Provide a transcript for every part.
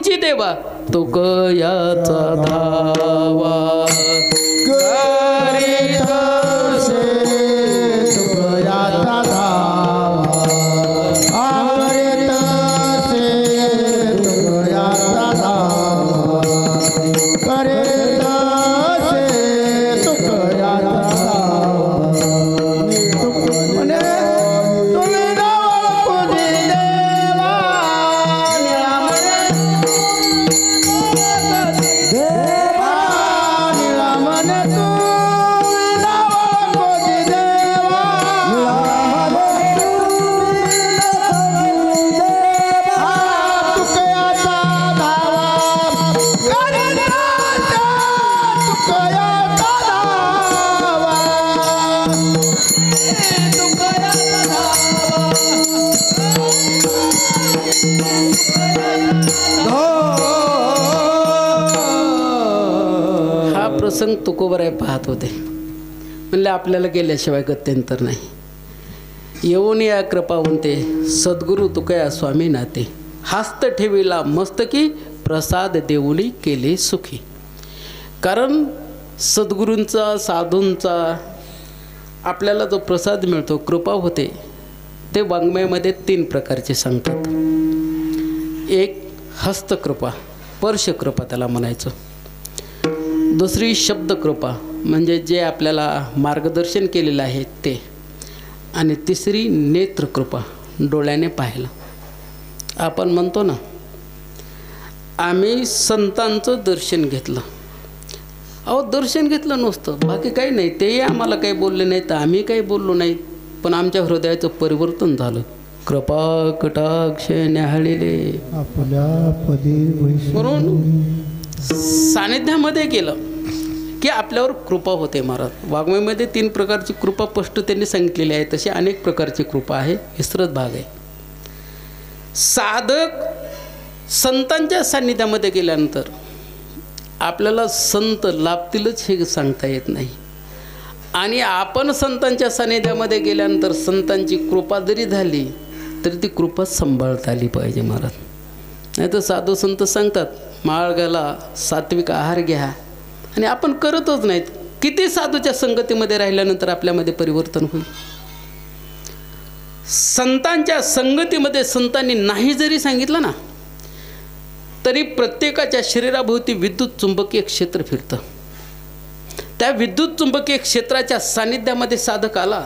तुझी देवा तो कयाचा धावा करीतसे तुकयाचा धावा करीतसे तुकयाचा धावा करीतसे तुकयाचा प्रसंग तुकोबराय पाहत होते. म्हणले आपल्याला गेल्याशिवाय गत्यंतर नाही. येऊन या कृपावंते सद्गुरु तुकया स्वामी नाते हस्त ठेविला मस्तकी प्रसाद देऊनी केले सुखी. कारण सद्गुरूंचा साधूंचा आपल्याला जो प्रसाद मिळतो कृपा होते ते वाङ्मयामध्ये 3 प्रकारचे सांगतात. एक हस्तकृपा स्पर्शकृपा त्याला म्हणायचं. दुसरी शब्दकृपा म्हणजे जे आपल्याला मार्गदर्शन केलेलं आहे ते. आणि तिसरी नेत्रकृपा डोळ्याने पाहायला. आपण म्हणतो ना आम्ही संतांचं दर्शन घेतलं. अहो दर्शन घेतलं नसतं बाकी काही नाही. तेही आम्हाला काही बोलले नाहीत तर आम्ही काही बोललो नाहीत पण आमच्या हृदयाचं परिवर्तन झालं. कृपा कटाक्ष न्याहाळिले आपल्या पदी म्हणून सानिध्यामध्ये गेलं की आपल्यावर कृपा होते महाराज. वाङ्मयामध्ये 3 प्रकारची कृपा स्पष्ट त्यांनी सांगितलेली आहे. तशी अनेक प्रकारची कृपा आहे. विस्तृत भाग आहे. साधक संतांच्या सान्निध्यामध्ये गेल्यानंतर आपल्याला संत लाभतीलच हे सांगता येत नाही. आणि आपण संतांच्या सान्निध्यामध्ये गेल्यानंतर संतांची कृपा जरी झाली तरी ती कृपा सांभाळता आली पाहिजे महाराज. नाही तर साधू संत सांगतात माळ घाला सात्विक आहार घ्या आणि आपण करतच नाहीत. किती साधूच्या संगतीमध्ये राहिल्यानंतर आपल्यामध्ये परिवर्तन होईल. संतांच्या संगतीमध्ये संतांनी नाही जरी सांगितलं ना तरी प्रत्येकाच्या शरीराभोवती विद्युत चुंबकीय क्षेत्र फिरतं. त्या विद्युत चुंबकीय क्षेत्राच्या सानिध्यामध्ये साधक आला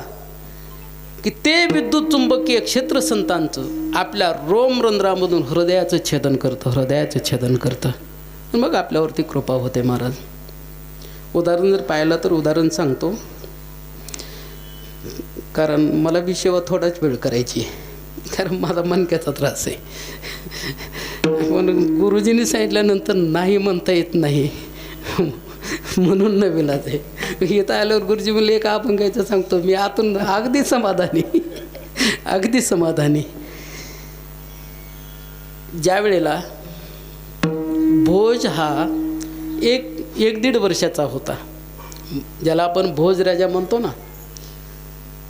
की ते विद्युत चुंबकीय क्षेत्र संतांचं आपल्या रोमरंध्रामधून हृदयाचं छेदन करतं. हृदयाचं छेदन करतं मग आपल्यावरती कृपा होते महाराज. उदाहरण जर पाहिलं तर उदाहरण सांगतो कारण मला विषयावर थोडाच वेळ करायची आहे कारण माझा मणक्याचा त्रास आहे. म्हणून गुरुजींनी सांगितल्यानंतर नाही म्हणता येत नाही म्हणून न विलाज आहे. इथं आल्यावर गुरुजी म्हणले का आपण घ्यायचं सांगतो मी आतून अगदी समाधानी अगदी समाधानी. ज्या वेळेला भोज हा एक 1-1.5 वर्षाचा होता ज्याला आपण भोजराजा म्हणतो ना.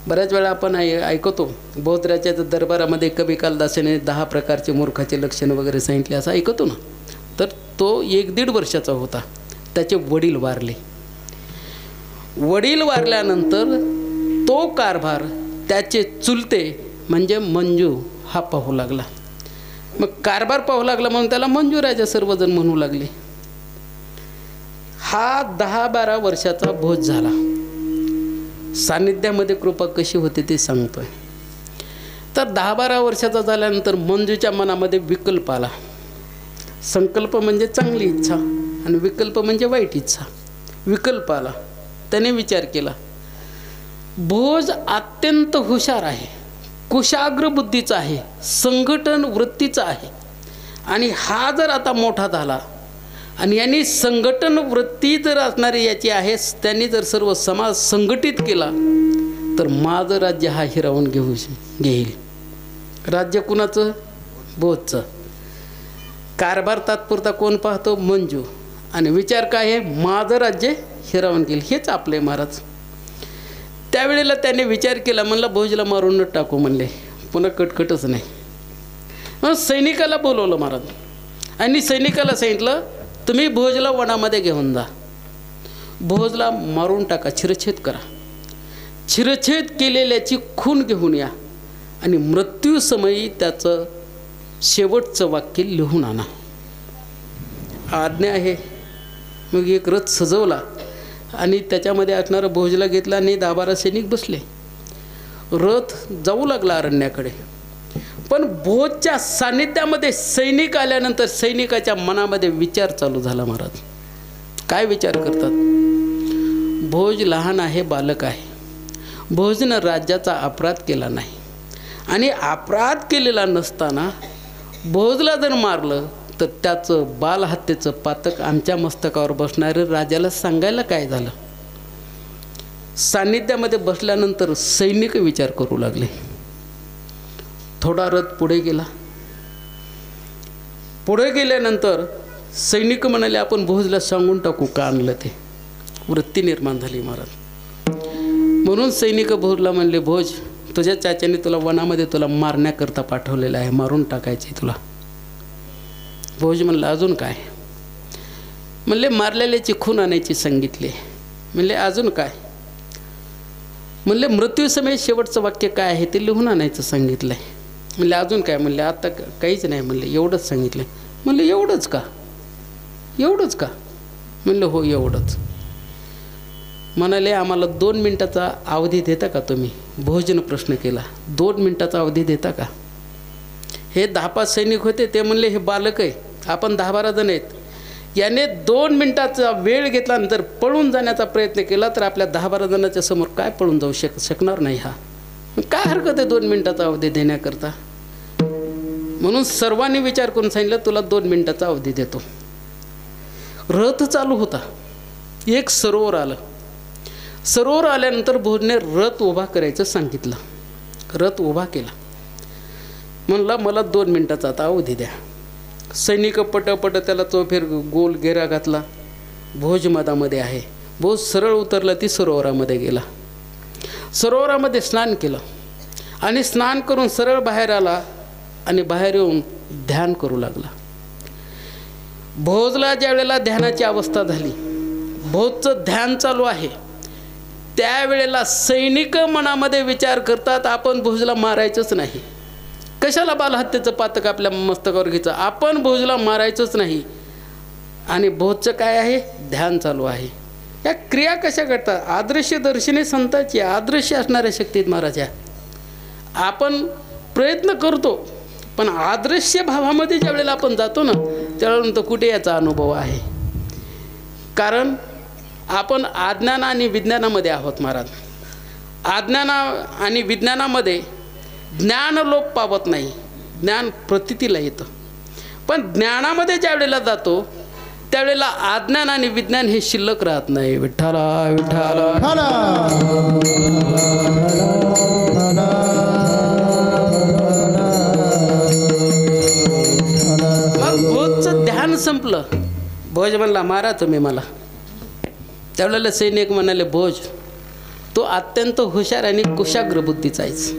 बऱ्याच वेळा आपण ऐकतो भोजराजाच्या दरबारामध्ये कवी कालिदासाने 10 प्रकारचे मूर्खाचे लक्षण वगैरे सांगितले असं ऐकतो ना. तर तो 1-1.5 वर्षाचा होता. त्याचे वडील वारले. वडील वारल्यानंतर तो कारभार त्याचे चुलते म्हणजे मंजू हा पाहू लागला. मग कारभार पाहू लागला म्हणून त्याला मंजू राजा सर्वजण म्हणू लागले. हा 10-12 वर्षाचा भोज झाला. सानिध्यामध्ये कृपा कशी होते ते सांगतोय. तर 10-12 वर्षाचा झाल्यानंतर मंजूच्या मनामध्ये विकल्प आला. संकल्प म्हणजे चांगली इच्छा आणि विकल्प म्हणजे वाईट इच्छा. विकल्प आला. त्याने विचार केला भोज अत्यंत हुशार आहे, कुशाग्र बुद्धीचा आहे, संघटन वृत्तीचा आहे आणि हा जर आता मोठा झाला आणि यांनी संघटन वृत्ती जर असणारी याची आहे त्यांनी जर सर्व समाज संघटित केला तर माझं राज्य हा हिरावून घेईल. राज्य कुणाचं? भोजचं. कारभार तात्पुरता कोण पाहतो? मंजू. आणि विचार काय आहे? माझं राज्य हिरावून घेईल. हेच आपले महाराज. त्यावेळेला त्याने विचार केला म्हणला भोजला मारून टाकू म्हणले. पुन्हा कटकटच नाही. मग सैनिकाला बोलवलं महाराज. आणि सैनिकाला सांगितलं तुम्ही भोजला वनामध्ये घेऊन जा, भोजला मारून टाका, शिरच्छेद करा, शिरच्छेद केलेल्याची खून घेऊन या आणि मृत्यूसमयी त्याचं शेवटचं वाक्य लिहून आणा. आज्ञा आहे. मग एक रथ सजवला आणि त्याच्यामध्ये असणारं भोजला घेतला आणि 10-12 सैनिक बसले. रथ जाऊ लागला अरण्याकडे. पण भोजच्या सान्निध्यामध्ये सैनिक आल्यानंतर सैनिकाच्या मनामध्ये विचार चालू झाला. महाराज काय विचार करतात? भोज लहान आहे, बालक आहे. भोजनं राज्याचा अपराध केला नाही आणि अपराध केलेला नसताना भोजला जर मारलं तर त्याचं बालहत्येचं पातक आमच्या मस्तकावर बसणारे राजाला सांगायला काय झालं? सान्निध्यामध्ये बसल्यानंतर सैनिक विचार करू लागले. थोडा रथ पुढे गेला. पुढे गेल्यानंतर सैनिक म्हणाले आपण भोजला सांगून टाकू का आणलं ते. वृत्ती निर्माण झाली महाराज. म्हणून सैनिक भोजला म्हणले भोज तुझ्या चाच्याने तुला वनामध्ये तुला मारण्याकरता पाठवलेलं आहे, मारून टाकायचे तुला. भोज म्हणलं अजून काय? म्हणले मारलेल्याची खून आणायची सांगितले. म्हणले अजून काय? म्हणले मृत्यूसमयी शेवटचं वाक्य काय आहे ते लिहून आणायचं सांगितलं आहे. म्हणले अजून काय? म्हणले आता काहीच नाही. म्हणले एवढंच सांगितलं. म्हणले एवढंच का? एवढंच का? म्हणलं हो एवढंच. म्हणाले आम्हाला 2 मिनिटाचा अवधी देता का तुम्ही? भोजनं प्रश्न केला. 2 मिनिटाचा अवधी देता का? हे 10-5 सैनिक होते. ते म्हणले हे बालक आहे, आपण 10-12 जण आहेत. याने 2 मिनिटाचा वेळ घेतला नंतर पळून जाण्याचा प्रयत्न केला तर आपल्या 10-12 जणांच्या समोर काय पळून जाऊ शकणार नाही हा. काय हरकत आहे 2 मिनिटाचा अवधी देण्याकरता? म्हणून सर्वांनी विचार करून सांगितलं तुला 2 मिनिटाचा अवधी देतो. रथ चालू होता. एक सरोवर आलं. सरोवर आल्यानंतर भोजने रथ उभा करायचं सांगितलं. रथ उभा केला. म्हणला मला 2 मिनिटाचा आता अवधी द्या. सैनिक पटपट त्याला चौफेर गोल घेरा घातला. भोज मधामध्ये आहे. भोज सरळ उतरला ती सरोवरामध्ये गेला. सरोवरामध्ये स्नान केलं आणि स्नान करून सरळ बाहेर आला आणि बाहेर येऊन ध्यान करू लागला. भोजला ज्या वेळेला ध्यानाची अवस्था झाली, भोजचं ध्यान चालू आहे, त्यावेळेला सैनिक मनामध्ये विचार करतात आपण भोजला मारायचंच नाही. कशाला बालहत्येचं पातक आपल्या मस्तकावर घ्यायचं? आपण भोजला मारायचंच नाही. आणि भोजचं काय आहे? ध्यान चालू आहे. या क्रिया कशा घडतात? आदृश्य दर्शने संतांची आदृश्य असणाऱ्या शक्तीत महाराजा. आपण प्रयत्न करतो पण आदृश्य भावामध्ये ज्या वेळेला आपण जातो ना त्यावेळेला कुठे याचा अनुभव आहे. कारण आपण अज्ञान आणि विज्ञानामध्ये आहोत महाराज. अज्ञान आणि विज्ञानामध्ये ज्ञान लोप पावत नाही, ज्ञान प्रतीतीला येतं. पण ज्ञानामध्ये ज्या वेळेला जातो त्यावेळेला अज्ञान आणि विज्ञान हे शिल्लक राहत नाही. विठ्ठला विठ्ठला. मग भोजचं ध्यान संपलं. भोज म्हणला मारा तुम्ही मला. त्यावेळेला सैनिक म्हणाले भोज तो अत्यंत हुशार आणि कुशाग्र बुद्धीचा आहेस.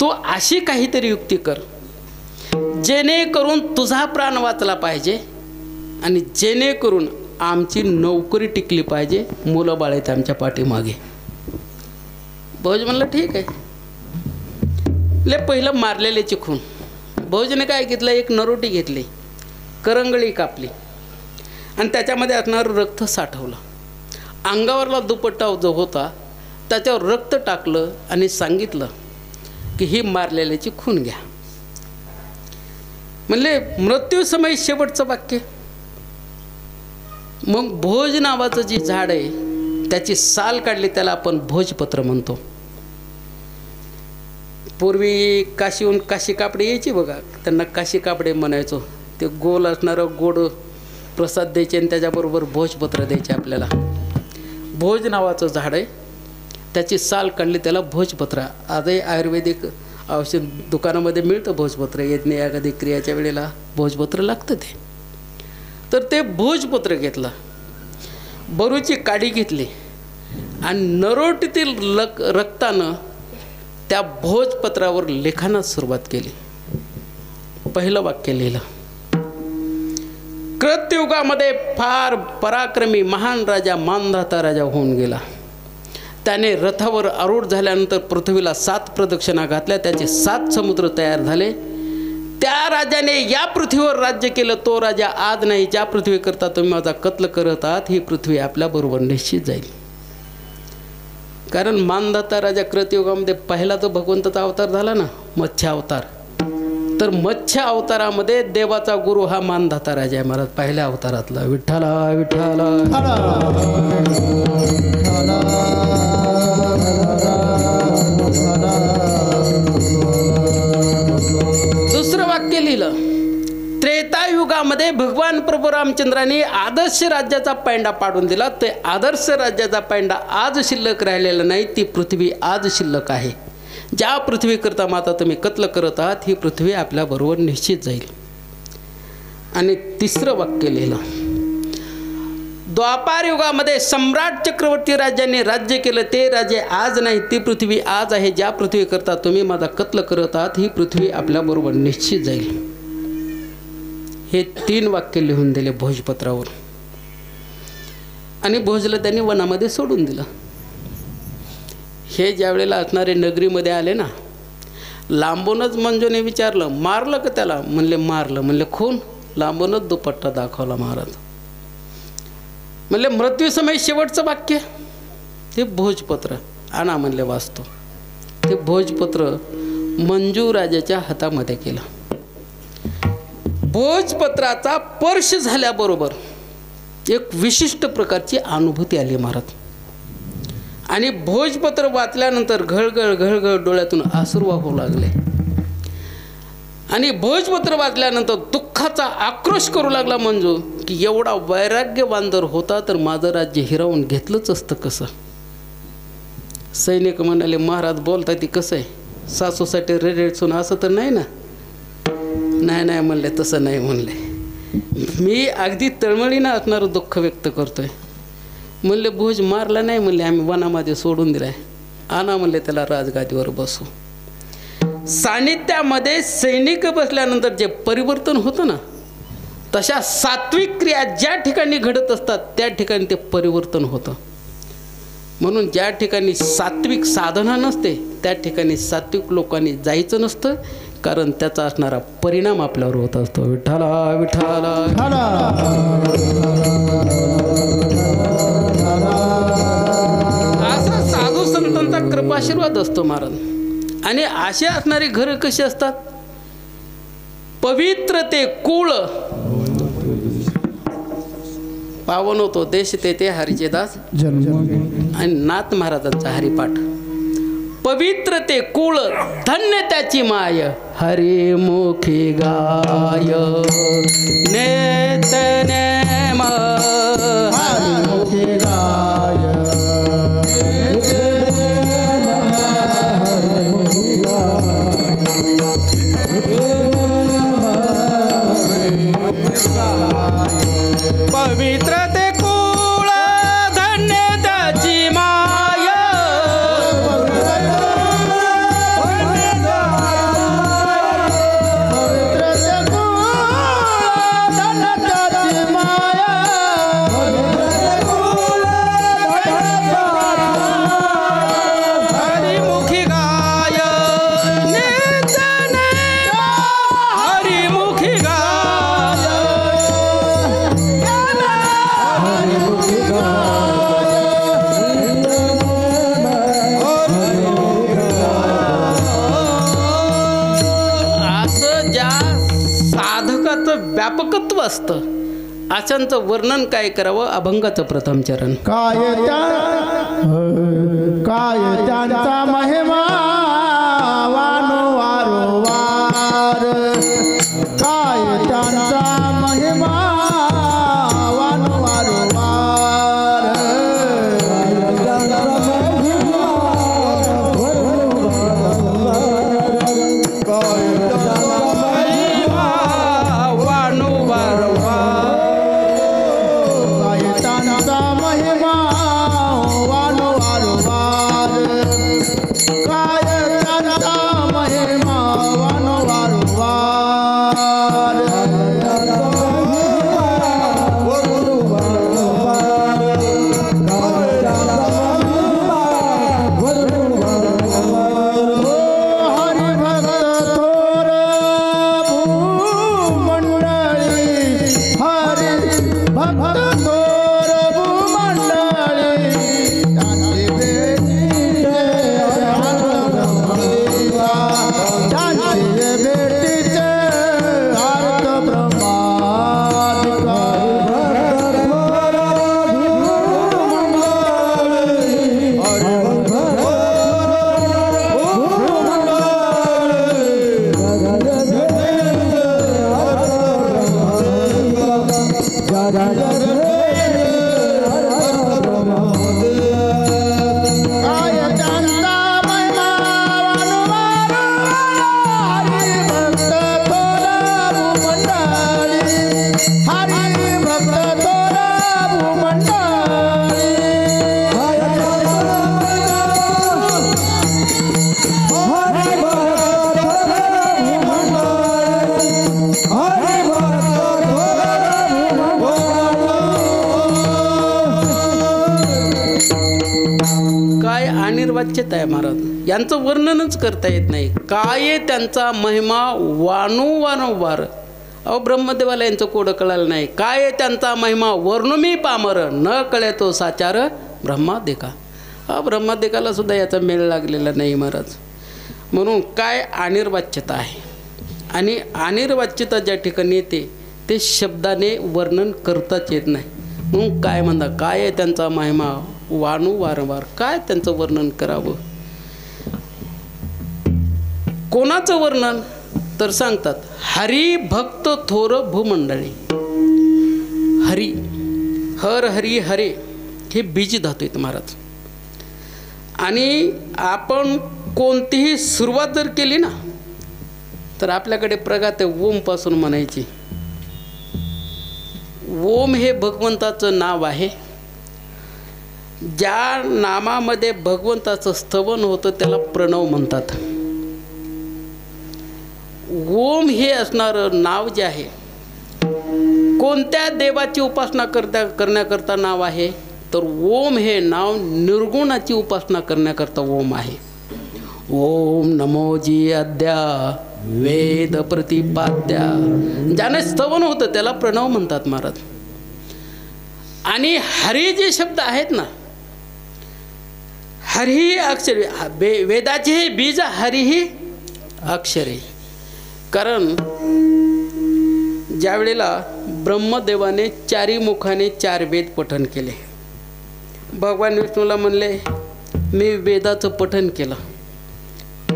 तू अशी काहीतरी युक्ती कर जेणेकरून तुझा प्राण वाचला पाहिजे आणि जेणेकरून आमची नोकरी टिकली पाहिजे, मुलं बाळ आहेत आमच्या पाठीमागे. भोज म्हणलं ठीक आहे. पहिलं मारलेल्याची खून. भोजने काय घेतलं? एक नरोटी घेतली, करंगळी कापली आणि त्याच्यामध्ये असणारं रक्त साठवलं. अंगावरला दुपट्टा जो होता त्याच्यावर रक्त टाकलं आणि सांगितलं की ही मारलेल्याची खून घ्या. म्हणले मृत्यूसमयी शेवटचं वाक्य. मग भोज नावाचं जे झाड आहे त्याची साल काढली, त्याला आपण भोजपत्र म्हणतो. पूर्वी काशीहून काशी कापडे यायची बघा, त्यांना काशी कापडे म्हणायचो. ते गोल असणारं गोड प्रसाद द्यायचे आणि त्याच्याबरोबर भोजपत्र द्यायचे आपल्याला. भोज नावाचं झाड आहे, त्याची साल काढली त्याला भोजपत्र. आजही आयुर्वेदिक औषध दुकानामध्ये मिळतं भोजपत्र. यज्ञ यागादी क्रियाच्या वेळेला भोजपत्र लागतं ते. तर ते भोजपत्र घेतलं, बरूची काडी घेतली आणि नरोटीतील रक्तानं त्या भोजपत्रावर लेखानास सुरुवात केली. पहिलं वाक्य लिहिलं कृतयुगामध्ये फार पराक्रमी महान राजा मानधाता राजा होऊन गेला. त्याने रथावर आरूढ झाल्यानंतर पृथ्वीला 7 प्रदक्षिणा घातल्या, त्याचे 7 समुद्र तयार झाले. त्या राजाने या पृथ्वीवर राज्य केलं. तो राजा आज नाही. ज्या पृथ्वीकरता तुम्ही माझा कत्ल करत आहात ही पृथ्वी आपल्याबरोबर निश्चित जाईल. कारण मानधाता राजा कृतयुगामध्ये पहिला जो भगवंताचा अवतार झाला ना, मत्स्य अवतार, तर मत्स्य अवतारामध्ये देवाचा गुरु हा मानधाता राजा आहे महाराज. पहिल्या अवतारातला विठ्ठला विठ्ठला. दुसरं वाक्य लिहिलं, त्रेतायुगामध्ये भगवान प्रभू रामचंद्रांनी आदर्श राज्याचा पैंडा पाडून दिला. ते आदर्श राज्याचा पैंडा आज शिल्लक राहिलेला नाही. ती पृथ्वी आज शिल्लक आहे. ज्या पृथ्वीकरता माता तुम्ही कत्ल करत आहात ही पृथ्वी आपल्याबरोबर निश्चित जाईल. आणि तिसरं वाक्य लिहिलं, द्वापार युगामध्ये सम्राट चक्रवर्ती राज्याने राज्य केलं. ते राज्य आज नाही. ती पृथ्वी आज आहे. ज्या पृथ्वीकरता तुम्ही माझा कत्ल करत आहात ही पृथ्वी आपल्याबरोबर निश्चित जाईल. हे 3 वाक्य लिहून दिले भोजपत्रावर. आणि भोजला त्यांनी वनामध्ये सोडून दिलं. हे ज्या वेळेला असणारे नगरीमध्ये आले ना, लांबूनच मंजूने विचारलं, मारलं का त्याला? म्हणले मारलं. म्हणले खून? लांबूनच दुपट्टा दाखवला महाराज. म्हणले मृत्यूसमयी शेवटचं वाक्य ते भोजपत्र आणा म्हणले वाचतो. ते भोजपत्र मंजू राजाच्या हातामध्ये केलं. भोजपत्राचा स्पर्श झाल्याबरोबर एक विशिष्ट प्रकारची अनुभूती आली महाराज. आणि भोजपत्र वाचल्यानंतर घळघळ घळघळ डोळ्यातून अश्रू वाहू लागले. आणि भोजपत्र वाचल्यानंतर दुःखाचा आक्रोश करू लागला मंजू, की एवढा वैराग्यवान जर होता तर माझं राज्य हिरावून घेतलंच असतं कसं. सैनिक म्हणाले, महाराज बोलताय ती कसं आहे? सासूसाठी रेडसून असं तर नाही ना? नाही नाही म्हणले, तसं नाही म्हणले. मी अगदी तळमळीनं असणारं दुःख व्यक्त करतोय. म्हणले भोज मारला नाही. म्हणले आम्ही वनामध्ये सोडून दिलाय. आणा म्हणले त्याला राजगादीवर बसू. सानिध्यामध्ये सैनिक बसल्यानंतर जे परिवर्तन होतं ना, तशा सात्विक क्रिया ज्या ठिकाणी घडत असतात त्या ठिकाणी ते परिवर्तन होतं. म्हणून ज्या ठिकाणी सात्विक साधना नसते त्या ठिकाणी सात्विक लोकांनी जायचं नसतं. कारण त्याचा असणारा परिणाम आपल्यावर होत असतो. विठ्ठला विठ्ठला. असा साधू संतांचा कृपाशीर्वाद असतो महाराज. आणि असे असणारी घरं कशी असतात? पवित्र ते कुळ पावन होतो. देश ते हरीचे दास आणि नाथ महाराजांचा हरिपाठ. पवित्र ते कुळ धन्य त्याची माय, हरिमुखी गाय नेत नेम हरिमुखी गाय. पवित्र ते कुळ धन्य त्याची माय, हरिमुखी गाय नेत नेम हरिमुखी गाय. असं ज्या साधकाचं व्यापकत्व असतं अशांचं वर्णन काय करावं? अभंगाचं प्रथम चरण. काय त्यांचा महिमा वारंवार, काय त्यांचा महिमा वारंवार. निर्वाच्यता आहे महाराज, यांचं वर्णनच करता येत नाही. काय त्यांचा महिमा वारंवार. अहो ब्रह्मदेवाला यांचं कोडं कळालं नाही. काय त्यांचा महिमा वर्णुमी पामर, न कळे तो साचार ब्रह्मादेका. ब्रह्मादेकाला सुद्धा याचा मेळ लागलेला नाही महाराज. म्हणून काय अनिर्वाच्यता आहे, आणि अनिर्वाच्यता ज्या ठिकाणी येते ते शब्दाने वर्णन करताच येत नाही. म्हणून काय म्हणता, काय आहे त्यांचा महिमा वारंवार, काय त्यांचं वर्णन करावं. कोणाचं वर्णन तर सांगतात, हरी भक्त थोर भूमंडळी. हरी, हर हरी हरे हे बीज धातू आहेत महाराज. आणि आपण कोणतीही सुरुवात जर केली ना तर आपल्याकडे प्रगत ओमपासून म्हणायची. ओम हे भगवंताचं नाव आहे. ज्या नामामध्ये भगवंताचं स्तवन होतं त्याला प्रणव म्हणतात. ओम हे असणारं नाव जे आहे, कोणत्या देवाची उपासना करण्याकरता नाव आहे तर ओम हे नाव निर्गुणाची उपासना करण्याकरता ओम आहे. ओम नमोजी अद्या वेद प्रतिपाद्या, ज्याने स्तवन होतं त्याला प्रणव म्हणतात महाराज. आणि हरी जे शब्द आहेत ना, हरी अक्षर, वेदाचे हे बीज हरी ही अक्षरे. कारण ज्या वेळेला ब्रह्मदेवाने चारी मुखाने 4 वेद पठन केले, भगवान विष्णूला म्हणले मी वेदाचं पठन केलं,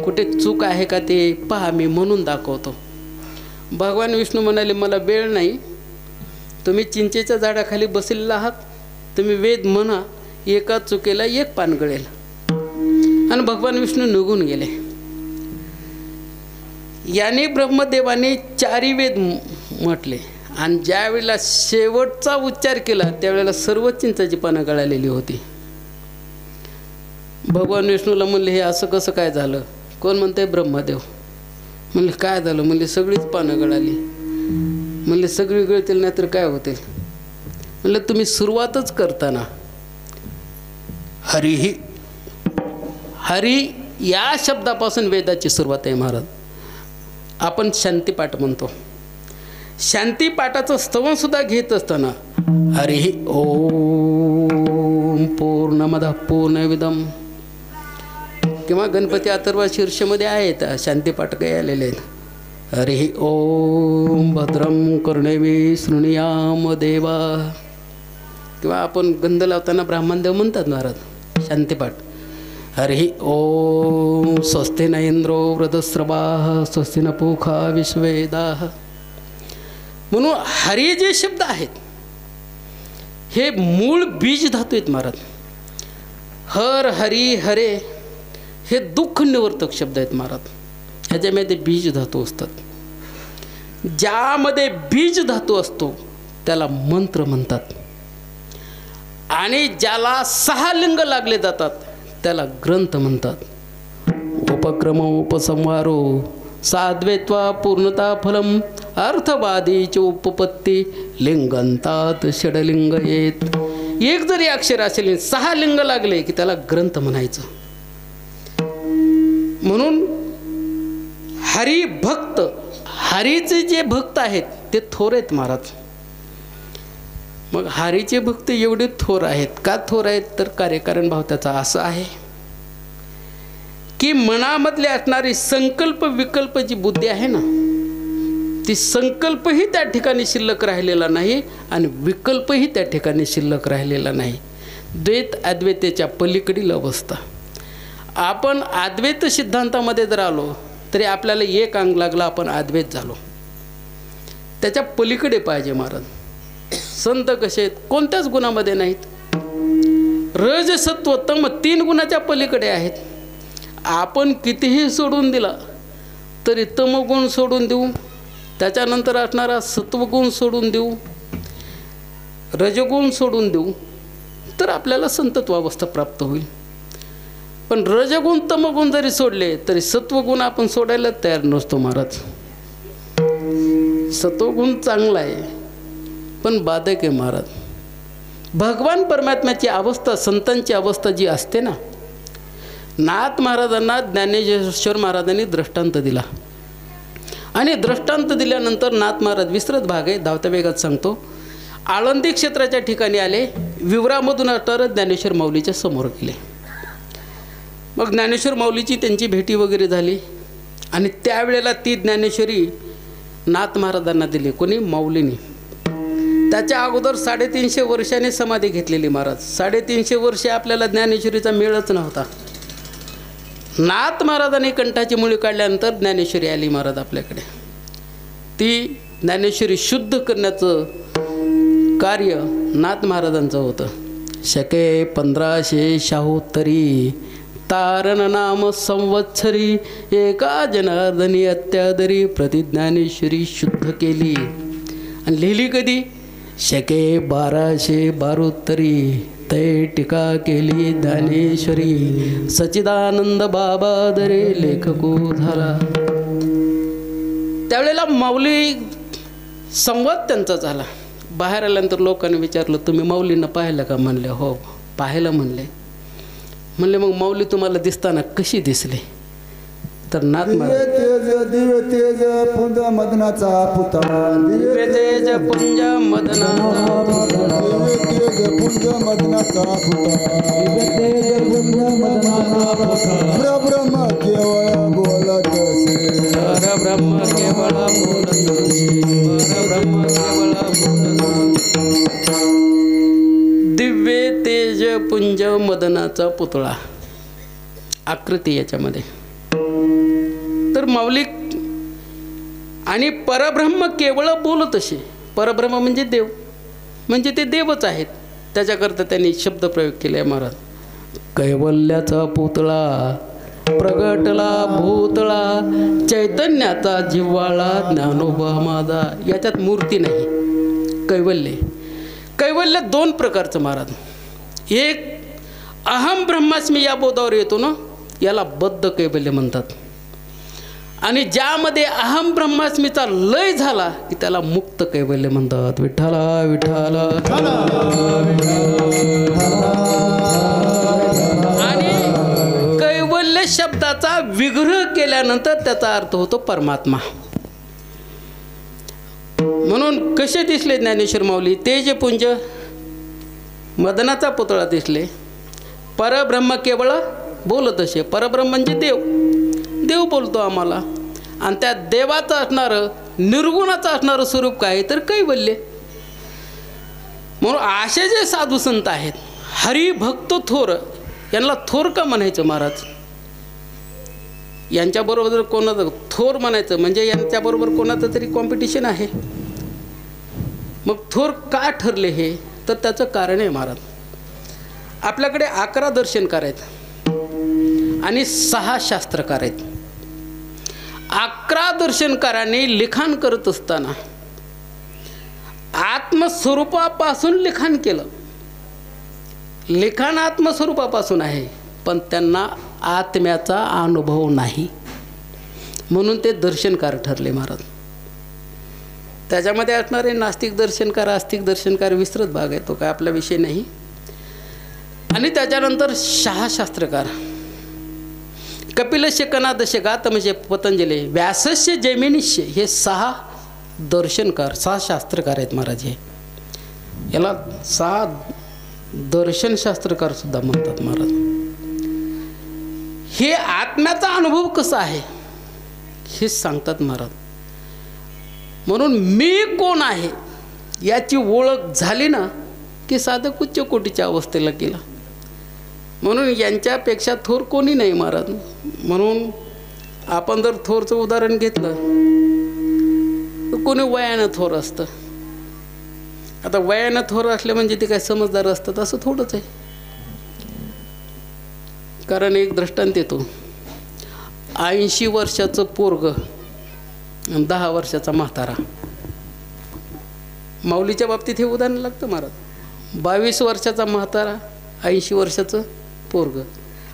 कुठे चूक आहे का ते पहा, मी म्हणून दाखवतो. भगवान विष्णू म्हणाले मला वेळ नाही, तुम्ही चिंचेच्या झाडाखाली बसलेला आहात, तुम्ही वेद म्हणा, एका चुकीला 1 पान गळेल. आणि भगवान विष्णू निघून गेले. याने ब्रह्मदेवाने 4 वेद म्हटले, आणि ज्या वेळेला शेवटचा उच्चार केला त्यावेळेला सर्व चिंचाची पानं गळालेली होती. भगवान विष्णूला म्हणले हे असं कसं काय झालं? कोण म्हणते? ब्रह्मदेव. म्हणले काय झालं? म्हणले सगळीच पानं गळाली. म्हणले सगळी गळतील नाही तर काय होतील? म्हणलं तुम्ही सुरुवातच करताना हरी, हरी या शब्दापासून वेदाची सुरुवात आहे महाराज. आपण शांतीपाठ म्हणतो, शांतीपाठाचं स्तवन सुद्धा घेत असताना हरी ओम पूर्णमदः पूर्णमिदं, किंवा गणपती अथर्व शीर्षमध्ये आहेत शांतीपाठ काही आलेले आहेत. हरी ओम भद्रं कर्णेवी शृणुयाम देवा, किंवा आपण गंध लावताना ब्राह्मणदेव म्हणतात महाराज शांतीपाठ. हरी ओम स्वस्ति न इंद्रो वृधस्रवाः स्वस्ति न पूषा विश्ववेदाः. म्हणून हरी जे शब्द आहेत हे मूळ बीज धातू आहेत महाराज. हर हरी हरे हे दुःख निवर्तक शब्द आहेत महाराज. ह्याच्यामध्ये बीज धातू असतात. ज्यामध्ये बीज धातू असतो त्याला मंत्र म्हणतात, आणि ज्याला 6 लिंग लागले जातात त्याला ग्रंथ म्हणतात. उपक्रम उपसंहारो साद्वैत्वा पूर्णता फलम अर्थवादीची उपपत्ती लिंगंतात षडलिंग येत. एक जरी अक्षर असेल 6 लिंग लागले की त्याला ग्रंथ म्हणायचं. म्हणून हरी भक्त, हरीचे जे भक्त आहेत ते थोर आहेत महाराज. मग हरीचे भक्त एवढे थोर आहेत का? थोर आहेत तर कार्यकारण भाव त्याचा असं आहे की मनामधले असणारी संकल्प विकल्प जी बुद्धी आहे ना, ती संकल्पही त्या ठिकाणी शिल्लक राहिलेला नाही आणि विकल्पही त्या ठिकाणी शिल्लक राहिलेला नाही. द्वैत अद्वैतेच्या पलीकडील अवस्था. आपण अद्वैत सिद्धांतामध्ये जर आलो तरी आपल्याला 1 अंग लागला, आपण अद्वैत झालो. त्याच्या पलीकडे पाहिजे महाराज. संत कसे आहेत, कोणत्याच गुणामध्ये नाहीत. रज सत्व तम 3 गुणाच्या पलीकडे आहेत. आपण कितीही सोडून दिला तरी तमगुण सोडून देऊ, त्याच्यानंतर असणारा सत्वगुण सोडून देऊ, रजगुण सोडून देऊ, तर आपल्याला संतत्वावस्था प्राप्त होईल. पण रजगुण तमगुण जरी सोडले तरी सत्वगुण आपण सोडायला तयार नसतो महाराज. सत्वगुण चांगला आहे पण बाधक आहे महाराज. भगवान परमात्म्याची अवस्था, संतांची अवस्था जी असते ना, नाथ महाराजांना ज्ञानेश्वर महाराजांनी दृष्टांत दिला आणि दृष्टांत दिल्यानंतर नाथ महाराज, विस्तृत भाग आहे, धावत्या वेगात सांगतो. आळंदी क्षेत्राच्या ठिकाणी आले, विवरामधून असणारं ज्ञानेश्वर माऊलीच्या समोर गेले. मग ज्ञानेश्वर माऊलीची त्यांची भेटी वगैरे झाली आणि त्यावेळेला ती ज्ञानेश्वरी नाथ महाराजांना दिली. कोणी? माऊलीने. त्याच्या अगोदर 350 वर्षाने समाधी घेतलेली महाराज. 350 वर्षे आपल्याला ज्ञानेश्वरीचा मेळच नव्हता. नाथ महाराजांनी कंठाची मुळी काढल्यानंतर ज्ञानेश्वरी आली महाराज आपल्याकडे. ती ज्ञानेश्वरी शुद्ध करण्याचं कार्य नाथ महाराजांचं होतं. शके 1576 तारण नाम संवत्सरी एका जनार्दनी अत्यादरी प्रतिज्ञानेश्वरी शुद्ध केली. आणि लिहिली कधी? शके 1272 तै टीका केली ज्ञानेश्वरी सच्चिदानंद बाबा दरे लेखको झाला. त्यावेळेला माऊली संवाद त्यांचा झाला. बाहेर आल्यानंतर लोकांनी विचारलं, तुम्ही माऊलींना पाहिलं का? म्हणले हो पाहिलं म्हणले. म्हणले मग माऊली तुम्हाला दिसताना कशी दिसली? तर नाथ महाराज दिव्य तेज पुंज मदनाचा पुतळा, दिव्य तेज पुंज मदनाचा पुतळा, पुंज मदनाचा पुतळा, परब्रह्म केवळ बोलत असे, परब्रह्म केवळ बोलत असे, परब्रह्म केवळ बोलत असे. दिव्य तेज पुंज मदनाचा पुतळा आकृती याच्यामध्ये. तर माऊली आणि परब्रह्म केवळ बोलत असे. परब्रह्म म्हणजे देव, म्हणजे ते देवच आहेत. त्याच्याकरता त्यांनी शब्द प्रयोग केले महाराज. कैवल्याचा पुतळा प्रगटला भूतळा, चैतन्याचा जिव्हाळा ज्ञानोबा माझा. याच्यात मूर्ती नाही. कैवल्य, कैवल्य 2 प्रकारचं महाराज. एक अहम ब्रह्मास्मी या बोधावर येतो ना, याला बद्ध कैवल्य म्हणतात. आणि ज्यामध्ये अहम ब्रह्मास्मीचा लय झाला की त्याला मुक्त कैवल्य म्हणतात. विठ्ठला विठ्ठला. आणि कैवल्य शब्दाचा विग्रह केल्यानंतर त्याचा अर्थ होतो परमात्मा. म्हणून कसे दिसले ज्ञानेश्वर माऊली? तेजपुंज मदनाचा पुतळा दिसले. परब्रह्म केवळ बोलत असे. परब्रह्म म्हणजे देव, देव बोलतो आम्हाला. आणि त्या देवाचं असणारं, निर्गुणाचं असणारं स्वरूप काय? तर कैवल्य. म्हणून असे जे साधू संत आहेत, हरिभक्त थोर, यांना थोर का म्हणायचं महाराज? यांच्याबरोबर जर कोणाचं थोर म्हणायचं म्हणजे यांच्याबरोबर कोणाचं तरी कॉम्पिटिशन आहे. मग थोर का ठरले हे? तर त्याचं कारण आहे महाराज. आपल्याकडे 11 दर्शनकार आहेत आणि 6 शास्त्रकार आहेत. 11 दर्शनकारांनी लिखाण करत असताना आत्मस्वरूपापासून लिखाण केलं. लिखाण आत्मस्वरूपापासून आहे, पण त्यांना आत्म्याचा अनुभव नाही, म्हणून ते दर्शनकार ठरले महाराज. त्याच्यामध्ये असणारे नास्तिक दर्शनकार, आस्तिक दर्शनकार विस्तृत भाग आहे, तो काय आपला विषय नाही. आणि त्याच्यानंतर 6 शास्त्रकार, कपिलस्य कनादस्य गातमस्य पतंजली व्यासस्य जैमिनिस्य, हे 6 दर्शनकार, 6 शास्त्रकार आहेत महाराज. हे याला 6 दर्शनशास्त्रकार सुद्धा म्हणतात महाराज. हे आत्म्याचा अनुभव कसा आहे हे सांगतात महाराज. म्हणून मी कोण आहे याची ओळख झाली ना की साधक उच्च कोटीच्या अवस्थेला गेला. म्हणून यांच्यापेक्षा थोर कोणी नाही महाराज. म्हणून आपण जर थोरचं उदाहरण घेतलं तर कोणी वयानं थोर असतं आता वयानं थोर असले म्हणजे ते काय समजदार असतात असं थोडंच आहे. कारण एक दृष्टांत येतो, 80 वर्षाचं पोरग आणि 10 वर्षाचा म्हातारा. माऊलीच्या बाबतीत हे उदाहरण लागतं महाराज. 22 वर्षाचा म्हातारा, 80 वर्षाचं पोरग.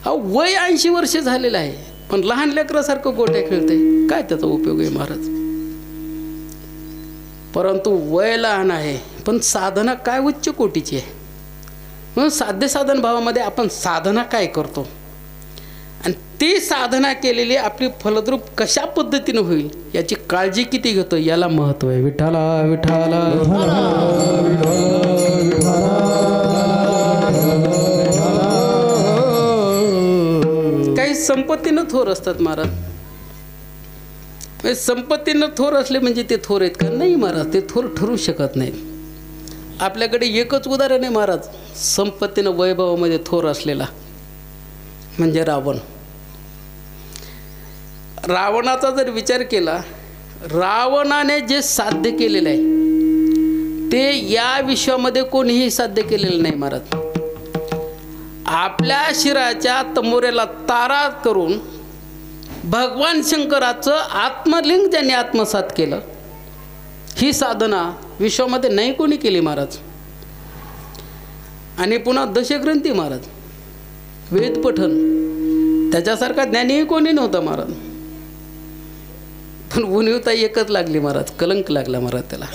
हा वय 80 वर्ष झालेलं आहे, पण लहान लेकरासारखं गोट्या खेळते. काय त्याचा उपयोग आहे महाराज? परंतु वय लहान आहे, पण साधना काय उच्च कोटीची आहे. म्हणून साध्य साधन भावामध्ये आपण साधना काय करतो आणि ती साधना केलेली आपली फलद्रूप कशा पद्धतीनं होईल याची काळजी किती घेतो याला महत्त्व आहे. विठ्ठला विठ्ठला काही संपत्तीनं थोर असतात महाराज. संपत्तीनं थोर असले म्हणजे ते थोर आहेत का? नाही महाराज, ते थोर ठरू शकत नाहीत. आपल्याकडे एकच उदाहरण आहे महाराज संपत्तीनं वैभवामध्ये थोर असलेला, म्हणजे रावण. रावणाचा जर विचार केला, रावणाने जे साध्य केलेलं आहे ते या विश्वामध्ये कोणीही साध्य केलेलं नाही महाराज. आपल्या शिराच्या तंबोऱ्याला तारा करून भगवान शंकराचं आत्मलिंग ज्यांनी आत्मसात केलं, ही साधना विश्वामध्ये नाही कोणी केली महाराज. आणि पुन्हा दशग्रंथी महाराज, वेद पठन, त्याच्यासारखा ज्ञानीही कोणी नव्हता महाराज. पण उणीवता एकच लागली महाराज, कलंक लागला महाराज त्याला.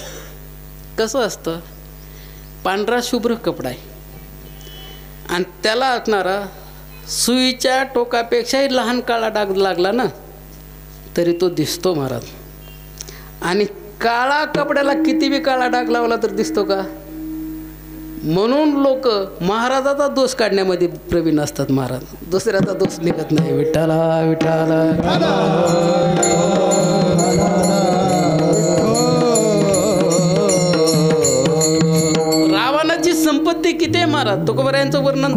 कसं असतं, पांढरा शुभ्र कपडा आहे आणि त्याला असणारा सुईच्या टोकापेक्षाही लहान काळा डाग लागला ना तरी तो दिसतो महाराज. आणि काळा कपड्याला किती बी काळा डाग लावला तर दिसतो का? म्हणून लोक महाराजाचा दोष काढण्यामध्ये प्रवीण असतात महाराज, दुसऱ्याचा दोष निघत नाही. विठ्ठला विठ्ठला रावणाची संपत्ती किती आहे महाराज? तुकोबारायांचं वर्णन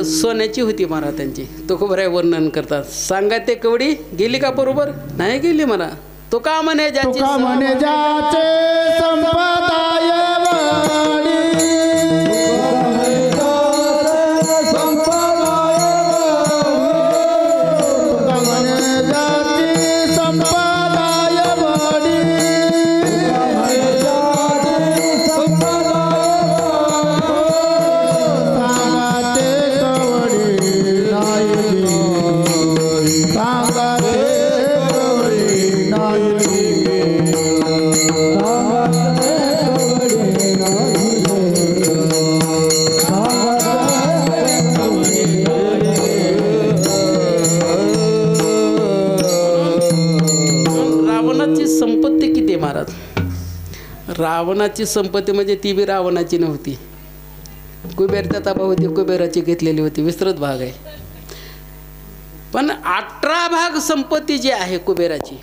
सोन्याची होती महाराज त्यांची. तुकोबाराय वर्णन करतात. सांगा ते कवडी गेली का बरोबर? नाही गेली म्हणा. तो का म्हणे ज्याची रावणाची संपत्ती म्हणजे ती बी रावणाची नव्हती, कुबेरच्या ताबा होती, कुबेराची घेतलेली होती. विस्तृत भाग आहे. पण 18 भाग संपत्ती जी आहे कुबेराची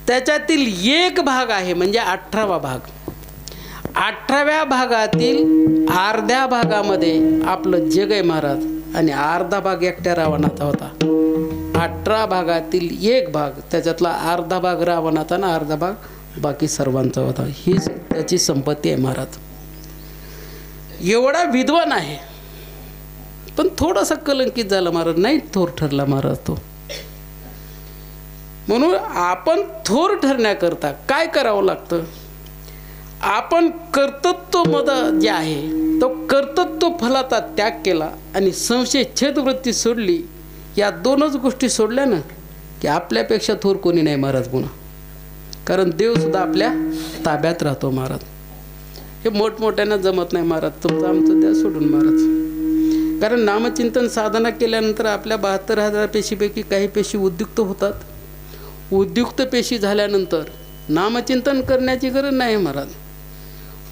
त्याच्यातील एक भाग आहे म्हणजे 18वा भाग. 18व्या भागातील अर्ध्या भागामध्ये आपलं जग आहे महाराज आणि अर्धा भाग एकट्या रावणाचा होता. 18 भागातील एक भाग, त्याच्यातला अर्धा भाग रावणाचा आणि अर्धा भाग बाकी सर्वांचा होता. ही त्याची संपत्ती आहे महाराज. एवढा विद्वान आहे पण थोडासा कलंकित झाला महाराज, नाही थोर ठरला महाराज तो. म्हणून आपण थोर ठरण्याकरता काय करावं लागतं? आपण कर्तृत्व मद जे आहे तो कर्तृत्व फलाचा त्याग केला आणि संशय छेदवृत्ती सोडली. या दोनच गोष्टी सोडल्या ना की आपल्यापेक्षा थोर कोणी नाही महाराज पुन्हा. कारण देव सुद्धा आपल्या ताब्यात राहतो महाराज. हे मोठमोठ्यानं जमत नाही महाराज, तुमचं आमचं द्या सोडून महाराज. कारण नामचिंतन साधना केल्यानंतर आपल्या 72,000 पेशीपैकी काही पेशी उद्युक्त होतात. उद्युक्त पेशी झाल्यानंतर नामचिंतन करण्याची गरज नाही महाराज.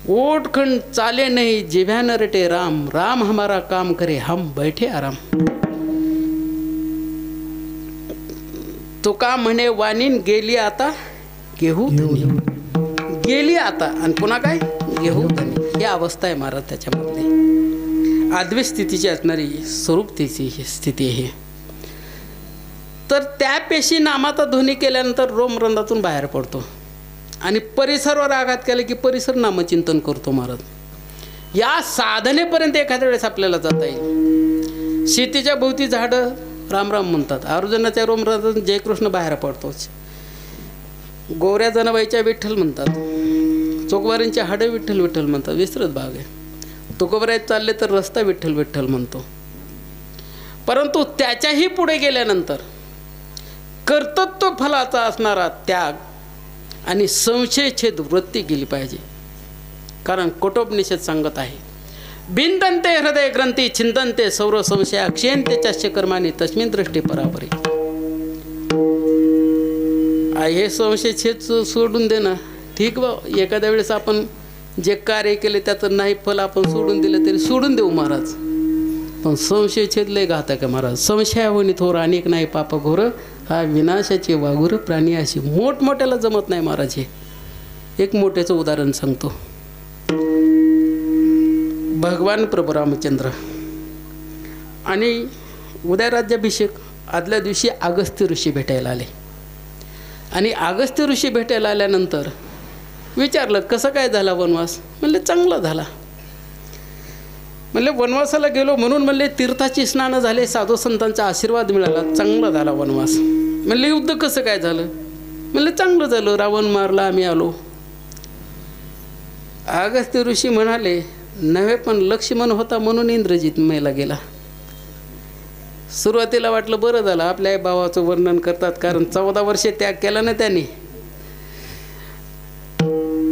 ओठखंड चाले नहीं जिभ्या न रटे राम, राम हमारा काम करे हम बैठे आराम. तुका म्हणे वाणीन गेली आता गेहू धनी, गेली आता आणि पुन्हा काय गेहू धनी. ही अवस्था आहे महाराज त्याच्यामध्ये. आद्वैत स्थितीची असणारी स्वरूपतेची स्थिती आहे. तर त्या पेशी नामाचा ध्वनी केल्यानंतर रोमरंध्रातून बाहेर पडतो आणि परिसरावर आघात केला की परिसर नामचिंतन करतो महाराज. या साधनेपर्यंत एखाद्या वेळेस आपल्याला जाता येईल. शेतीच्या भोवती झाडं राम राम म्हणतात, अर्जुनाच्या रोमरंध्रातून जयकृष्ण बाहेर पडतोच. गोऱ्या जनाबाईच्या विठ्ठल म्हणतात, चोकवारींच्या हाडं विठ्ठल विठ्ठल म्हणतात, विस्तृत भाग आहे. तुकोबरायत चालले तर रस्ता विठ्ठल विठ्ठल म्हणतो. परंतु त्याच्याही पुढे गेल्यानंतर कर्तृत्व फलाचा असणारा त्याग आणि संशयछेद वृत्ती केली पाहिजे. कारण कठोपनिषद सांगत आहे, भिंदन्ते हृदय ग्रंथी छिंदन्ते सौर संशय अक्षयन्ते चास्य कर्माने तस्मिन् दृष्टी परापरी. हे संशयछेद सोडून दे ना. ठीक बा, एखाद्या वेळेस आपण जे कार्य केले त्याचं नाही फल आपण सोडून दिलं तरी सोडून देऊ महाराज. पण संशयछेद लय घातक आहे महाराज. संशयावनी थोर अनेक नाही पाप घोर, हा विनाशाचे वाघुर प्राणी अशी. मोठमोठ्याला जमत नाही महाराज. हे एक मोठ्याचं उदाहरण सांगतो. भगवान प्रभू रामचंद्र आणि उदयराज्याभिषेक आदल्या दिवशी अगस्त्य ऋषी भेटायला आले. आणि अगस्त्य ऋषी भेटायला आल्यानंतर विचारलं कसं काय झाला वनवास. म्हणले चांगला झाला. म्हणले वनवासाला गेलो म्हणून म्हणले तीर्थाची स्नानं झाले, साधू संतांचा आशीर्वाद मिळाला, चांगला झाला वनवास. म्हणले युद्ध कसं काय झालं. म्हणले चांगलं झालं, रावण मारला, आम्ही आलो. अगस्त्य ऋषी म्हणाले नव्हे, पण लक्ष्मण होता म्हणून इंद्रजित मेला गेला. सुरुवातीला वाटलं बरं झालं आपल्या भावाचं वर्णन करतात, कारण 14 वर्षे त्याग केला ना त्यांनी.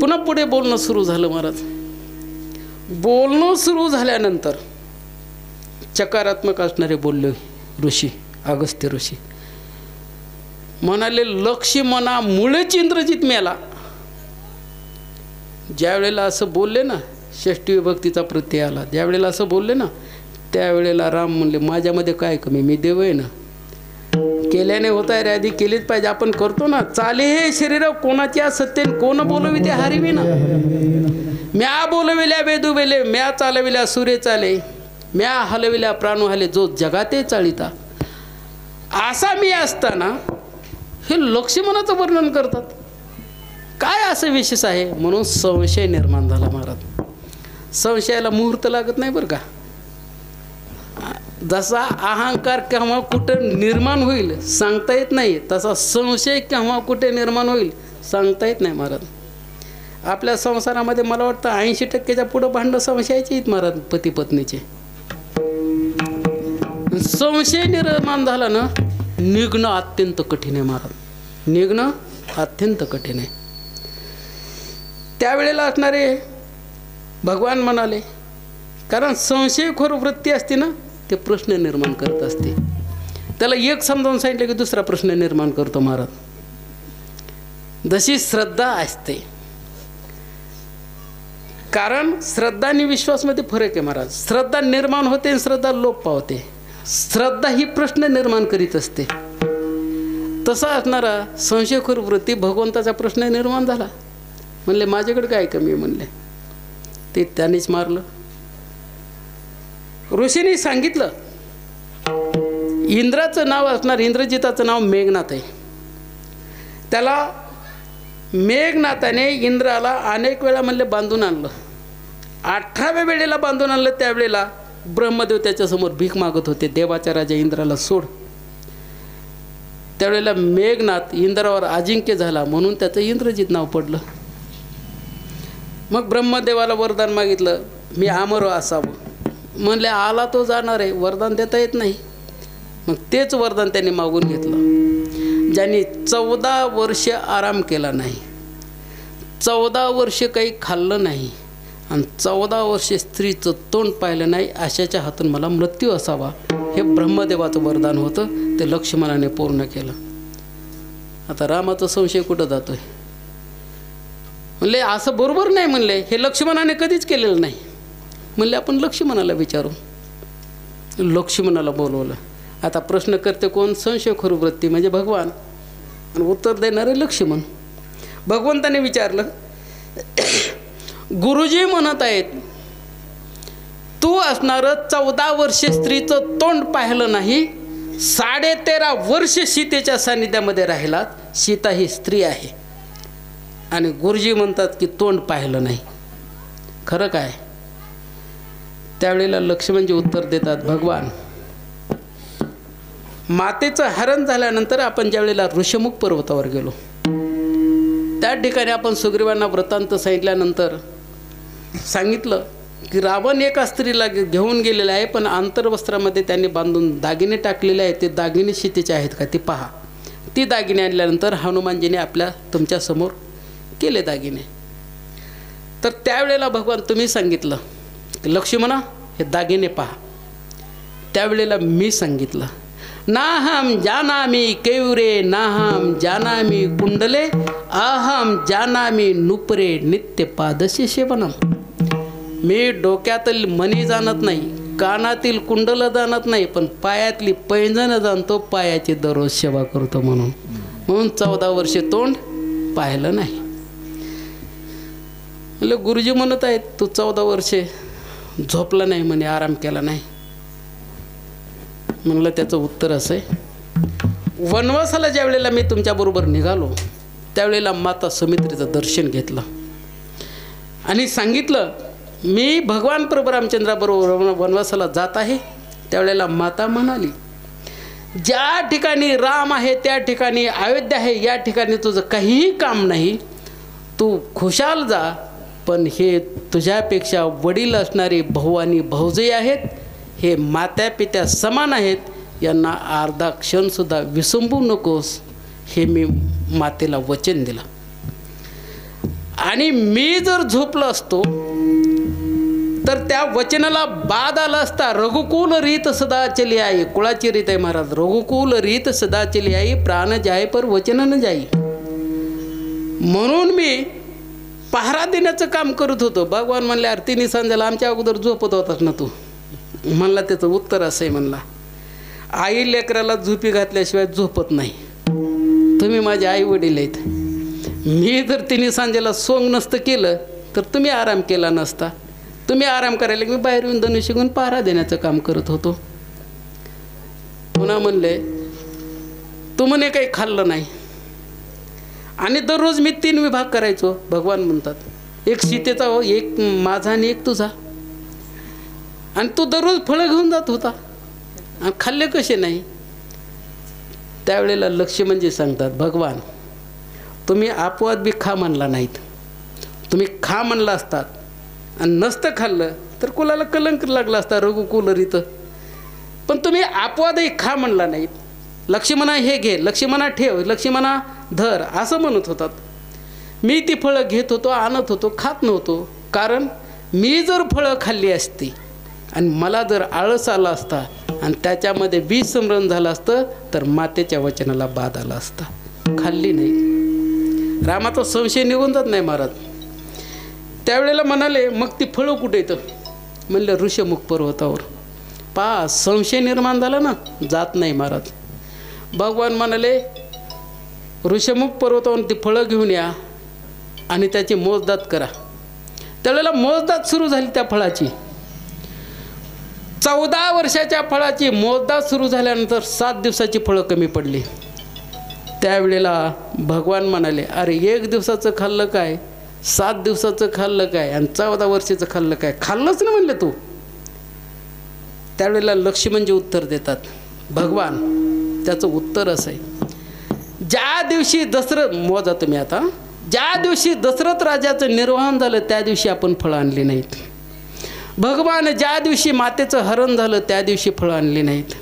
पुन्हा पुढे बोलणं सुरू झालं महाराज. बोलणं सुरू झाल्यानंतर चकारात्मक असणारे बोलले ऋषी, अगस्त्य ऋषी म्हणाले लक्ष्मणामुळेच इंद्रजित मेला. ज्या वेळेला असं बोलले ना, षष्टी विभक्तीचा प्रत्यय आला, ज्या वेळेला असं बोलले ना त्यावेळेला राम म्हणले माझ्यामध्ये काय कमी, मी देव आहे ना. केल्याने होत आहे रे, आधी केलीच पाहिजे. आपण करतो ना. चाले हे शरीर कोणाच्या सत्तेन कोण बोलवी ते हरिवी ना. म्या बोलविल्या वेदू वेले, म्या चालविल्या सूर्य चाले, म्या हलविल्या प्राणू हले, जो जगाते चाळिता. असा मी असताना हे लक्ष्मणाचं वर्णन करतात. काय असं विशेष आहे. म्हणून संशय निर्माण झाला महाराज. संशयाला मुहूर्त लागत नाही बरं का. जसा अहंकार केव्हा कुठं निर्माण होईल सांगता येत नाही, तसा संशय केव्हा कुठे निर्माण होईल सांगता येत नाही महाराज. आपल्या संसारामध्ये मला वाटतं 80% पुढं भांडणं संशयाची आहेत महाराज. पती पत्नीचे संशय निर्माण झाला ना, निघणं अत्यंत कठीण आहे महाराज. निघणं अत्यंत कठीण आहे. त्यावेळेला असणारे भगवान म्हणाले, कारण संशयखोर वृत्ती असते ना ते प्रश्न निर्माण करत असते. त्याला एक समजावून सांगितलं की दुसरा प्रश्न निर्माण करतो महाराज. जशी श्रद्धा असते, कारण श्रद्धा आणि विश्वासमध्ये फरक आहे महाराज. श्रद्धा निर्माण होते आणि श्रद्धा लोप पावते. श्रद्धा ही प्रश्न निर्माण करीत असते. तसा असणारा संशयखोर वृत्ती भगवंताचा प्रश्न निर्माण झाला. म्हणले माझ्याकडे काय कमी म्हणले, ते त्यानेच मारलं. ऋषींनी सांगितलं इंद्राचं नाव असणार, इंद्रजिताचं नाव मेघनाथ आहे. त्याला मेघनाथाने इंद्राला अनेक वेळा म्हणले बांधून आणलं. 18व्या वेळेला बांधून आणलं. त्यावेळेला ब्रह्मदेव त्याच्यासमोर भीक मागत होते, देवाच्या राजा इंद्राला सोड. त्यावेळेला मेघनाथ इंद्रावर अजिंक्य झाला म्हणून त्याचं इंद्रजित नाव पडलं. मग ब्रह्मदेवाला वरदान मागितलं, मी अमर असावं. म्हणले आला तो जाणार आहे, वरदान देता येत नाही. मग तेच वरदान त्यांनी मागून घेतलं. ज्यांनी 14 वर्ष आराम केला नाही, 14 वर्ष काही खाल्लं नाही आणि 14 वर्षे स्त्रीचं तोंड पाहिलं नाही, अशाच्या हातून मला मृत्यू असावा, हे ब्रह्मदेवाचं वरदान होतं. ते लक्ष्मणाने पूर्ण केलं. आता रामाचा संशय कुठं जातोय? म्हणले असं बरोबर नाही. म्हणले हे लक्ष्मणाने कधीच केलेलं नाही. म्हणले आपण लक्ष्मणाला विचारू. लक्ष्मणाला बोलवलं. आता प्रश्न करते कोण? संशयखोर वृत्ती म्हणजे भगवान, आणि उत्तर देणारे लक्ष्मण. भगवंताने विचारलं, गुरुजी म्हणत आहेत तू असणारं 14 वर्षे स्त्रीचं तोंड पाहिलं नाही, 13.5 वर्ष सीतेच्या सानिध्यामध्ये राहिलात. सीता ही स्त्री आहे आणि गुरुजी म्हणतात की तोंड पाहिलं नाही. खरं काय? त्यावेळेला लक्ष्मणजी उत्तर देतात, भगवान मातेचं हरण झाल्यानंतर आपण ज्या वेळेला ऋषमुख पर्वतावर गेलो, त्या ठिकाणी आपण सुग्रीवांना वृत्तांत सांगितल्यानंतर सांगितलं की रावण एका स्त्रीला घेऊन गेलेला आहे, पण आंतरवस्त्रामध्ये त्यांनी बांधून दागिने टाकलेले आहेत. ते दागिने सीतेचे आहेत का ते पहा. ती दागिने आणल्यानंतर हनुमानजीने तुमच्यासमोर केले दागिने. तर त्यावेळेला भगवान तुम्ही सांगितलं की लक्ष्मणा हे दागिने पहा. त्यावेळेला मी सांगितलं, नाहम जानामि केयुरे नाहम जानामि कुंडले अहम जानामि नुपुरे नित्य पादशी सेवनम. मी डोक्यातील मणी जाणत नाही, कानातील कुंडल जाणत नाही, पण पायातली पैंजण जाणतो, पायाची दररोज सेवा करतो. म्हणून 14 वर्षे तोंड पाहिलं नाही. म्हणजे गुरुजी म्हणत आहेत तू 14 वर्षे झोपला नाही म्हणे, आराम केला नाही. म्हणलं त्याचं उत्तर असं आहे, वनवासाला ज्या वेळेला मी तुमच्याबरोबर निघालो त्यावेळेला माता सुमित्रेचं दर्शन घेतलं आणि सांगितलं मी भगवान प्रभू रामचंद्राबरोबर वनवासाला जात आहे. त्यावेळेला माता म्हणाली, ज्या ठिकाणी राम आहे त्या ठिकाणी अयोध्या आहे, या ठिकाणी तुझं काहीही काम नाही, तू खुशाल जा. पण हे तुझ्यापेक्षा वडील असणारे भाऊ आणि भाऊजे आहेत, हे मात्या पित्या समान आहेत, यांना अर्धा क्षणसुद्धा विसंबू नकोस, हे मी मातेला वचन दिलं. आणि मी जर झोपलो असतो तर त्या वचनाला बाद आला असता. रघुकुल रीत सदा चली आई, कुळाची रीत आहे महाराज. रघुकुल रीत सदा चली आई, प्राण जाय पर वचन न जाई. म्हणून मी पहारा देण्याचं काम करत होतो. भगवान म्हणले, आरतीने सांजायला आमच्या अगोदर झोपत होतास ना तू. म्हणला त्याचं उत्तर असं आहे, म्हणला आई लेकराला झोपी घातल्याशिवाय झोपत नाही. तुम्ही माझे आई वडील आहेत. मी जर तिने सांजेला सोंग नसतं केलं तर तुम्ही आराम केला नसता. तुम्ही आराम करायला मी बाहेर येऊन धनुष्य घेऊन पहारा देण्याचं काम करत होतो. पुन्हा म्हणले तू म्हणे काही खाल्लं नाही, आणि दररोज मी 3 विभाग करायचो. भगवान म्हणतात, एक सीतेचा, एक माझा आणि एक तुझा. आणि तू दररोज फळं घेऊन जात होता आणि खाल्ले कसे नाही. त्यावेळेला लक्ष्मणजी सांगतात, भगवान तुम्ही अपवाद बी खा म्हणला नाहीत. तुम्ही खा म्हणला असतात आणि नसतं खाल्लं तर कुलाला कलंक लागला असता, रघुकुलरीत. पण तुम्ही अपवादही खा म्हणला नाहीत. लक्ष्मणा हे घे, लक्ष्मणा ठेव, लक्ष्मणा धर असं म्हणत होतात. मी ती फळं घेत होतो, आणत होतो, खात नव्हतो. कारण मी जर फळं खाल्ली असती आणि मला जर आळस आला असता आणि त्याच्यामध्ये विसंमरण झालं असतं तर मातेच्या वचनाला बाद आला असता. खाल्ली नाही. रामाचा संशय निघून जात नाही महाराज. त्यावेळेला म्हणाले, मग ती फळं कुठे येतं? म्हणलं ऋषमुख पर्वतावर. संशय निर्माण झाला ना, जात नाही महाराज. भगवान म्हणाले, ऋषमुख पर्वतावरून ती फळं घेऊन या आणि त्याची मोजदात करा. त्यावेळेला मोजदात सुरू झाली त्या फळाची. 14 वर्षाच्या फळाची मोजदात सुरू झाल्यानंतर 7 दिवसाची फळं कमी पडली. त्यावेळेला भगवान म्हणाले, अरे 1 दिवसाचं खाल्लं काय, 7 दिवसाचं खाल्लं काय आणि 14 वर्षाचं खाल्लं काय? खाल्लंच ना म्हणले तू. त्यावेळेला लक्ष्मणजी उत्तर देतात, भगवान त्याचं उत्तर असं आहे, ज्या दिवशी मोजा तुम्ही आता, ज्या दिवशी दशरथ राजाचं निर्वाहन झालं त्या दिवशी आपण फळं आणली नाहीत. भगवान ज्या दिवशी मातेचं हरण झालं त्या दिवशी फळं आणली नाहीत.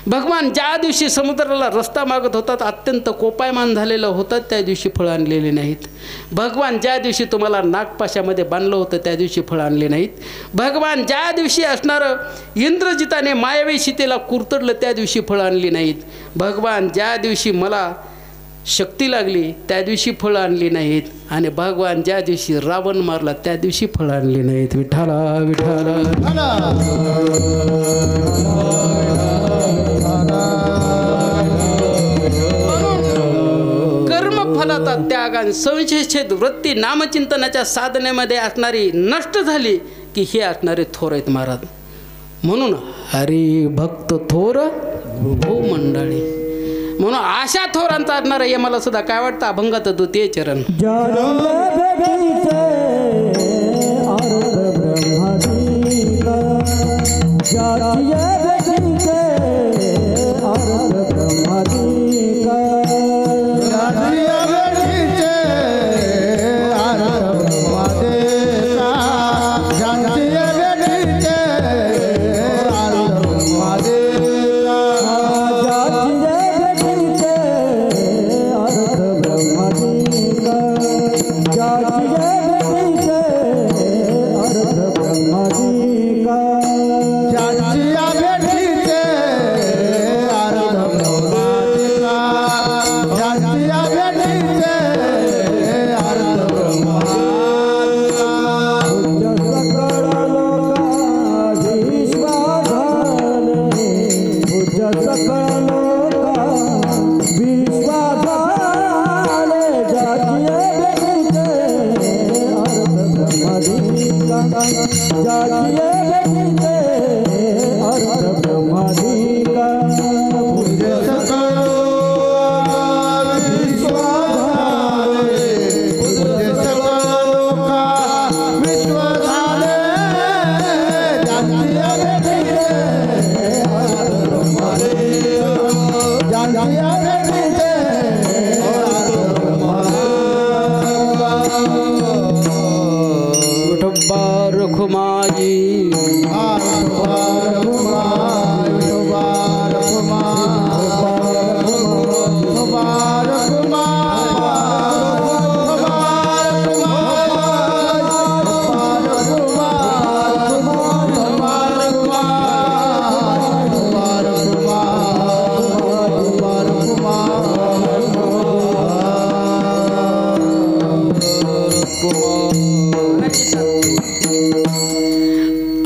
भगवान ज्या दिवशी समुद्राला रस्ता मागत होतात, अत्यंत कोपायमान झालेलं होतं, त्या दिवशी फळं आणलेली नाहीत. भगवान ज्या दिवशी तुम्हाला नागपाशामध्ये बांधलं होतं, त्या दिवशी फळं आणली नाहीत. भगवान ज्या दिवशी असणारं इंद्रजिताने मायावी सीतेला कुरतडलं, त्या दिवशी फळं आणली नाहीत. भगवान ज्या दिवशी मला शक्ती लागली, त्या दिवशी फळं आणली नाहीत. आणि भगवान ज्या दिवशी रावण मारला, त्या दिवशी फळं आणली नाहीत. विठाला विठाला. कर्मफलाचा त्याग आणि संशयछेद वृत्ती नामचिंतनाच्या साधनेमध्ये असणारी नष्ट झाली की हे असणारे थोर आहेत महाराज. म्हणून हरी भक्त थोर भूमंडळी, म्हणून अशा थोरांचा असणारा हे मला सुद्धा काय वाटतं, अभंगात द्वितीय चरण.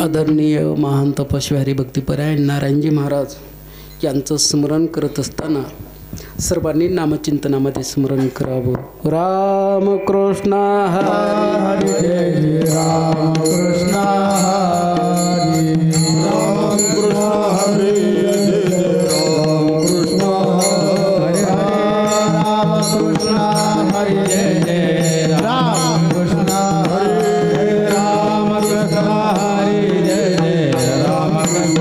आदरणीय महान तपस्वी हरिभक्तीपरायण नारायणजी महाराज यांचं स्मरण करत असताना सर्वांनी नामचिंतनामध्ये स्मरण करावं. राम कृष्ण हरी जय राम कृष्ण हरी राम कृष्ण हरी जय राम कृष्ण हरी राम कृष्ण हरी जय राम कृष्ण हरी राम कृष्ण हरी जय राम कृष्ण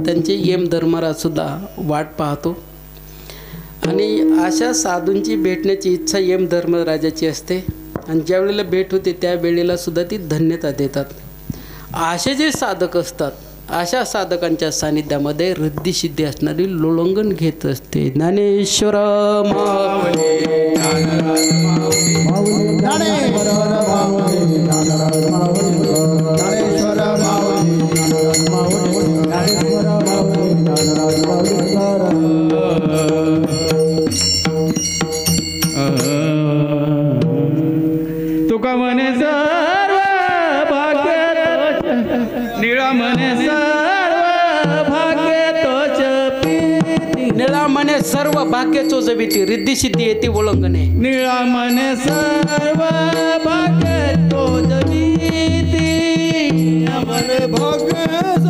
त्यांचे यम धर्मराज सुद्धा वाट पाहतो आणि अशा साधूंची भेटण्याची इच्छा यम धर्मराजाची असते आणि ज्या वेळेला भेट होते त्या वेळेला सुद्धा ती धन्यता देतात. असे जे साधक असतात अशा साधकांच्या सानिध्यामध्ये रिद्धी असणारी लोळंगण घेत असते. ज्ञानेश्वर निळा म्हणे सर्व भाग्य तोच प्रीती निळा म्हणे सर्व भाग्य चोजविती रिद्धी सिद्धी येते ओळंगणे निळा म्हणे सर्व भाग्य तोच प्रीती मन भाग्य